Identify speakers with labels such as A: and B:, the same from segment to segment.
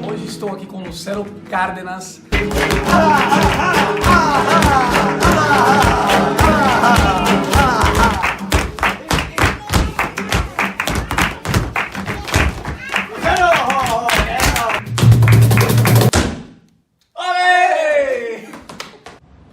A: Hoje estou aqui com Lucero Cárdenas.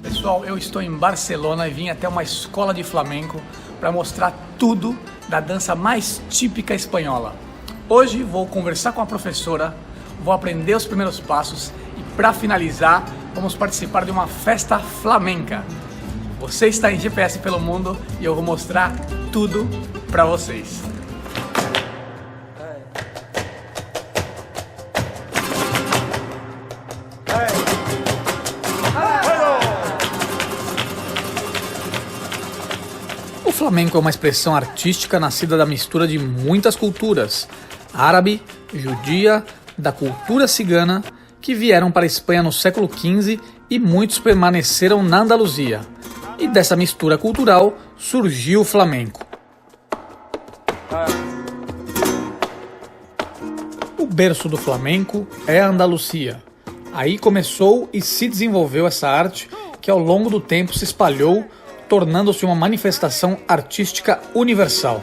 A: Pessoal, eu estou em Barcelona e vim até uma escola de flamenco para mostrar tudo da dança mais típica espanhola. Hoje vou conversar com a professora, vou aprender os primeiros passos e para finalizar vamos participar de uma festa flamenca. Você está em GPS pelo mundo e eu vou mostrar tudo para vocês. O flamenco é uma expressão artística nascida da mistura de muitas culturas, árabe, judia, da cultura cigana, que vieram para a Espanha no século XV e muitos permaneceram na Andaluzia. E dessa mistura cultural surgiu o flamenco. O berço do flamenco é a Andaluzia. Aí começou e se desenvolveu essa arte que ao longo do tempo se espalhou, tornando-se uma manifestação artística universal.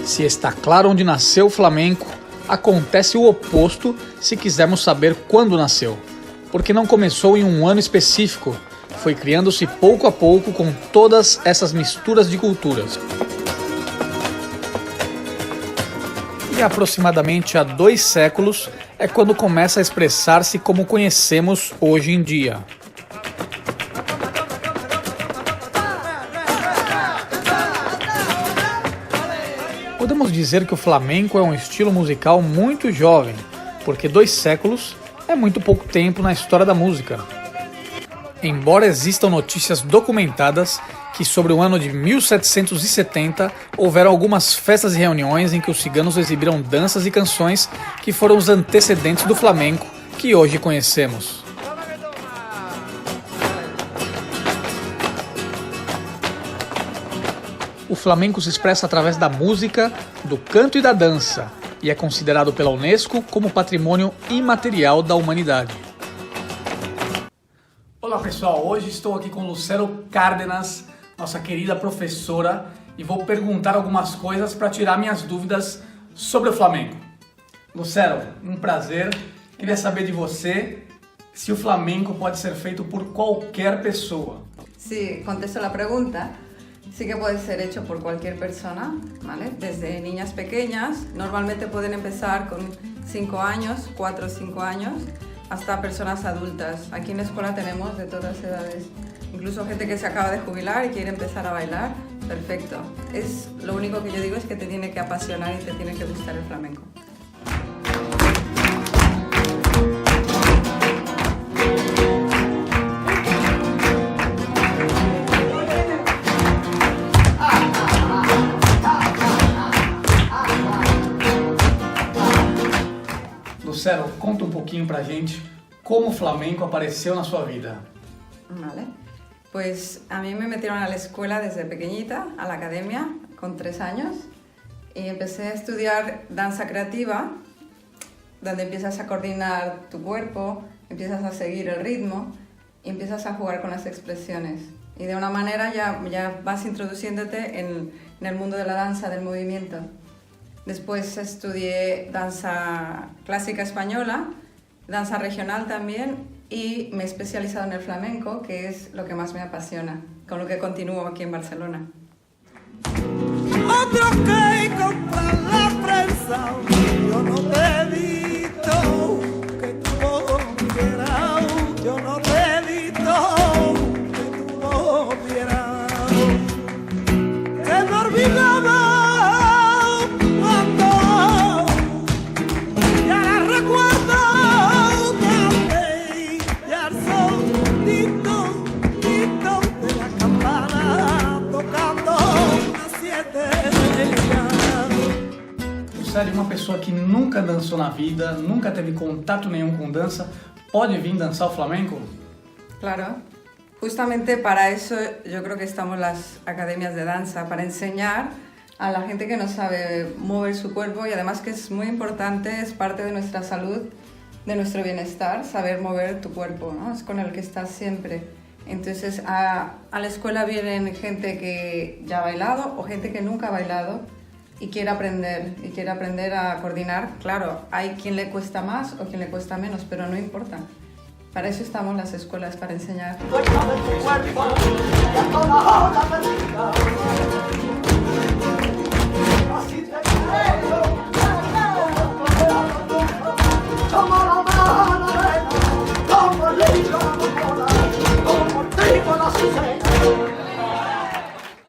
A: Se está claro onde nasceu o flamenco, acontece o oposto se quisermos saber quando nasceu, porque não começou em um ano específico, foi criando-se pouco a pouco com todas essas misturas de culturas. E aproximadamente há 2 séculos é quando começa a expressar-se como conhecemos hoje em dia. Podemos dizer que o flamenco é um estilo musical muito jovem, porque 2 séculos é muito pouco tempo na história da música. Embora existam notícias documentadas que sobre o ano de 1770 houveram algumas festas e reuniões em que os ciganos exibiram danças e canções que foram os antecedentes do flamenco que hoje conhecemos. O flamenco se expressa através da música, do canto e da dança e é considerado pela Unesco como patrimônio imaterial da humanidade. Olá pessoal, hoje estou aqui com Lucero Cárdenas, nossa querida professora, e vou perguntar algumas coisas para tirar minhas dúvidas sobre o flamenco. Lucero, um prazer. Queria saber de você se o flamenco pode ser feito por qualquer pessoa.
B: Sí, contesto la pregunta. Sí que puede ser hecho por cualquier persona, ¿vale? Desde niñas pequeñas, normalmente pueden empezar con 5 años, 4 o 5 años, hasta personas adultas. Aquí en la escuela tenemos de todas edades, incluso gente que se acaba de jubilar y quiere empezar a bailar, perfecto. Lo único que yo digo es que te tiene que apasionar y te tiene que gustar el flamenco.
A: Lucero, conta um pouquinho pra gente como o flamenco apareceu na sua vida.
B: Vale. Pues a mí me metieron a la escuela desde pequeñita, a la academia, con 3 años, y empecé a estudiar danza creativa, donde empiezas a coordinar tu cuerpo, empiezas a seguir el ritmo y empiezas a jugar con las expresiones. Y de una manera ya vas introduciéndote en el mundo de la danza, del movimiento. Después estudié danza clásica española, danza regional también, y me he especializado en el flamenco, que es lo que más me apasiona, con lo que continúo aquí en Barcelona.
C: Otro que comprar la prensa, yo no te he visto que tú no quieras, yo no te he visto que tú no quieras, que me olvidaba.
A: Sério, uma pessoa que nunca dançou na vida, nunca teve contato nenhum com dança, pode vir dançar o flamenco?
B: Claro, Justamente para eso yo creo que estamos las academias de danza, para enseñar a la gente que no sabe mover su cuerpo y además que es muy importante, es parte de nuestra salud, de nuestro bienestar, saber mover tu cuerpo, ¿no? Es con el que estás siempre. Entonces a la escuela vienen gente que ya ha bailado o gente que nunca ha bailado y quiere aprender a coordinar. Claro, hay quien le cuesta más o quien le cuesta menos, pero no importa. Para eso estamos las escuelas, para enseñar.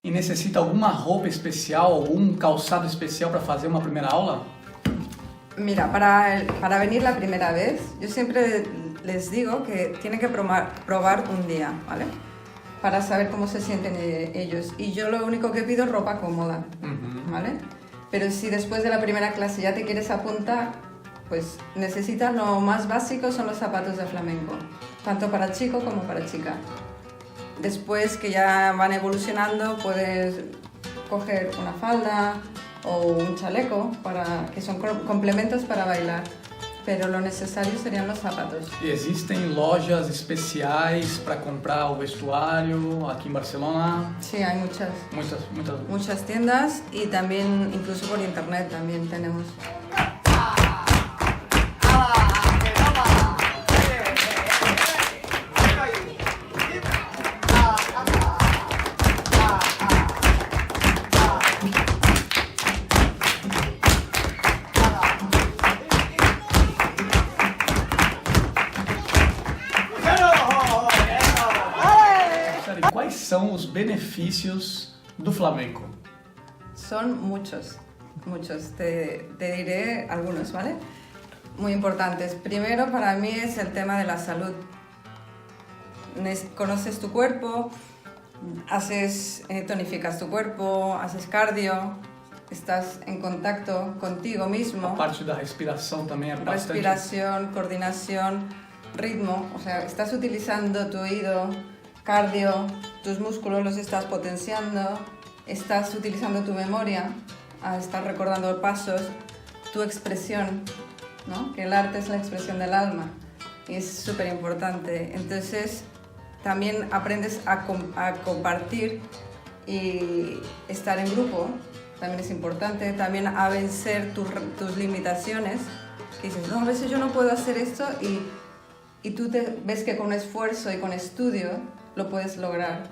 A: E necessita alguma roupa especial, algum calçado especial para fazer uma primeira aula?
B: Mira, para venir la primera vez, yo siempre les digo que tienen que probar un día, ¿vale? Para saber cómo se sienten ellos. Y yo lo único que pido es ropa cómoda, ¿vale? Pero si después de la primera clase ya te quieres apuntar, pues necesitas lo más básico, son los zapatos de flamenco, tanto para chico como para chica. Después que ya van evolucionando, puedes coger una falda o un chaleco, que son complementos para bailar. Pero lo necesario serían los zapatos.
A: E existem lojas especiais para comprar o vestuário aqui em Barcelona?
B: Sí, hay muchas.
A: Muitas.
B: Muchas tiendas y también, incluso por internet también tenemos.
A: Quais são os benefícios do flamenco?
B: Son muchos. Te diré algunos, ¿vale? Muy importantes. Primero, para mí es el tema de la salud. Conoces tu cuerpo, tonificas tu cuerpo, haces cardio, estás en contacto contigo mismo.
A: A parte da respiração também é bastante...
B: Respiración, coordinación, ritmo. O sea, estás utilizando tu oído, cardio, tus músculos los estás potenciando, estás utilizando tu memoria, estás recordando pasos, tu expresión, ¿no? Que el arte es la expresión del alma y es súper importante. Entonces también aprendes a compartir y estar en grupo, también es importante, también a vencer tus limitaciones, que dices, no, a veces yo no puedo hacer esto y tú te ves que con esfuerzo y con estudio lo puedes lograr.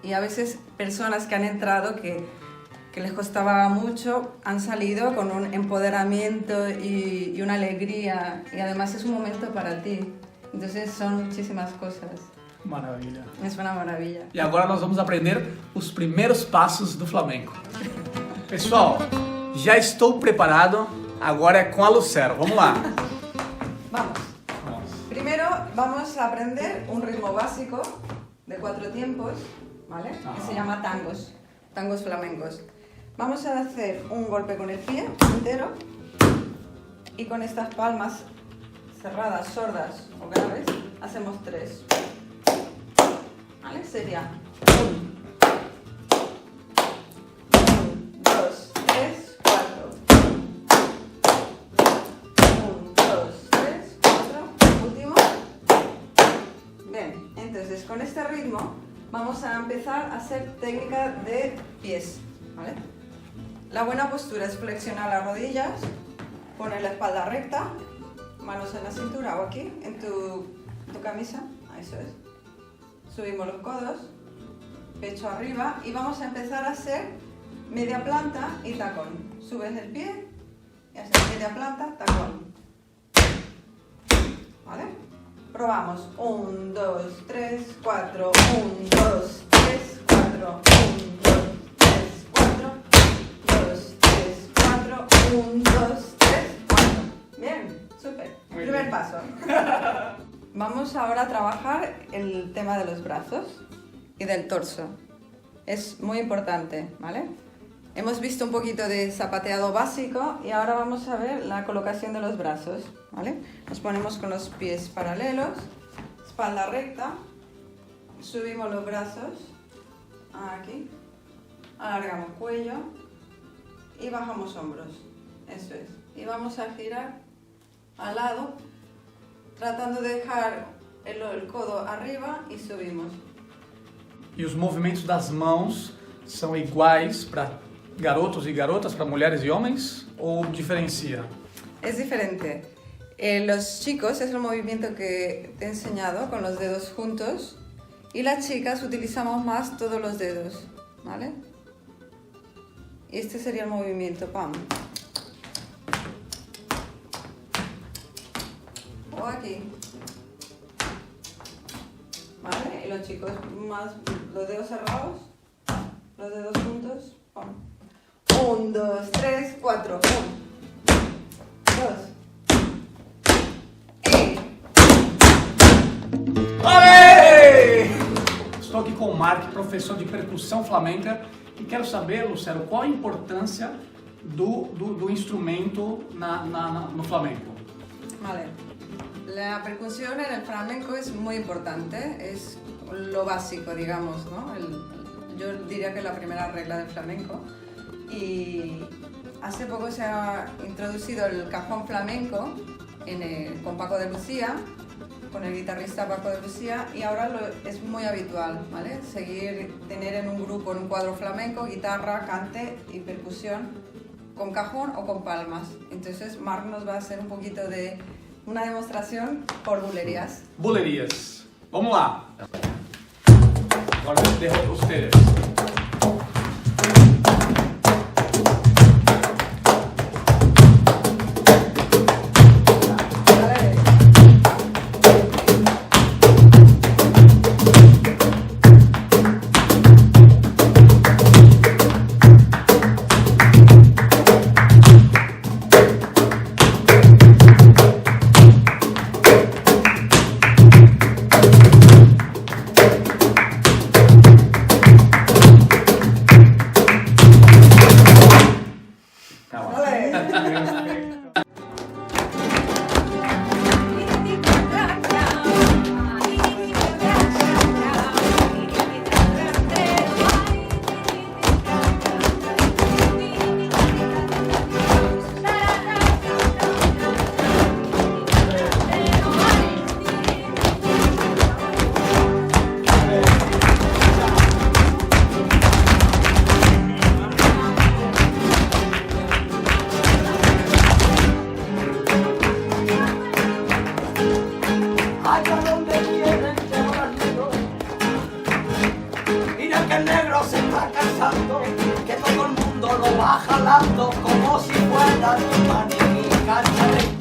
B: Y a veces personas que han entrado que les costaba mucho han salido con un empoderamiento y una alegría y además es un momento para ti. Entonces son muchísimas cosas.
A: Maravilha.
B: Es una maravilla.
A: E agora nós vamos aprender os primeiros passos do flamenco. Pessoal, já estou preparado, agora é com a Lucero. Vamos lá.
B: Vamos. Primero vamos a aprender un ritmo básico de 4 tiempos, ¿vale? Que se llama tangos flamencos. Vamos a hacer un golpe con el pie entero y con estas palmas cerradas, sordas o graves, hacemos 3. ¿Vale? Sería 1, 2, 3, 4. 1, 2, 3, 4. Último. Bien, entonces con este ritmo vamos a empezar a hacer técnica de pies, ¿vale? La buena postura es flexionar las rodillas, poner la espalda recta, manos en la cintura o aquí, en tu camisa, eso es. Subimos los codos, pecho arriba y vamos a empezar a hacer media planta y tacón. Subes el pie y haces media planta, tacón. ¿Vale? Probamos. 1, 2, 3, 4. 1, 2, 3, 4. 1, 2, 3, 4. 2, 3, 4. 1, 2, 3, 4. Bien, súper. Primer paso. Vamos ahora a trabajar el tema de los brazos y del torso. Es muy importante, ¿vale? Hemos visto un poquito de zapateado básico y ahora vamos a ver la colocación de los brazos, ¿vale? Nos ponemos con los pies paralelos, espalda recta, subimos los brazos, aquí, alargamos cuello y bajamos hombros, eso es. Y vamos a girar al lado, tratando de dejar el codo arriba y subimos.
A: E os movimentos das mãos são iguais para garotos e garotas, para mulheres e homens, ou diferencia?
B: Es diferente. Los chicos es el movimiento que te he enseñado con los dedos juntos y las chicas utilizamos más todos los dedos, ¿vale? Y este sería el movimiento, pam. O aquí. ¿Vale? Y los chicos más los dedos cerrados, los dedos juntos, pam. 1, 2, 3, 4, 1, 2.
A: Estou aqui com o Mark, professor de percussão flamenca, e quero saber, Lucero, qual a importância do instrumento no flamenco?
B: Vale. La percusión en el flamenco es muy importante, es lo básico, digamos, ¿no? Yo diría que es la primera regla del flamenco. Y hace poco se ha introducido el cajón flamenco con Paco de Lucía, con el guitarrista Paco de Lucía, y ahora es muy habitual, ¿vale? Tener en un grupo, en un cuadro flamenco, guitarra, cante y percusión con cajón o con palmas. Entonces Marc nos va a hacer un poquito de una demostración por bulerías.
A: Bulerías. Vamos lá. Agora eu dejo ustedes.
C: el negro se está cansando, que todo el mundo lo va jalando como si fuera un maniquí.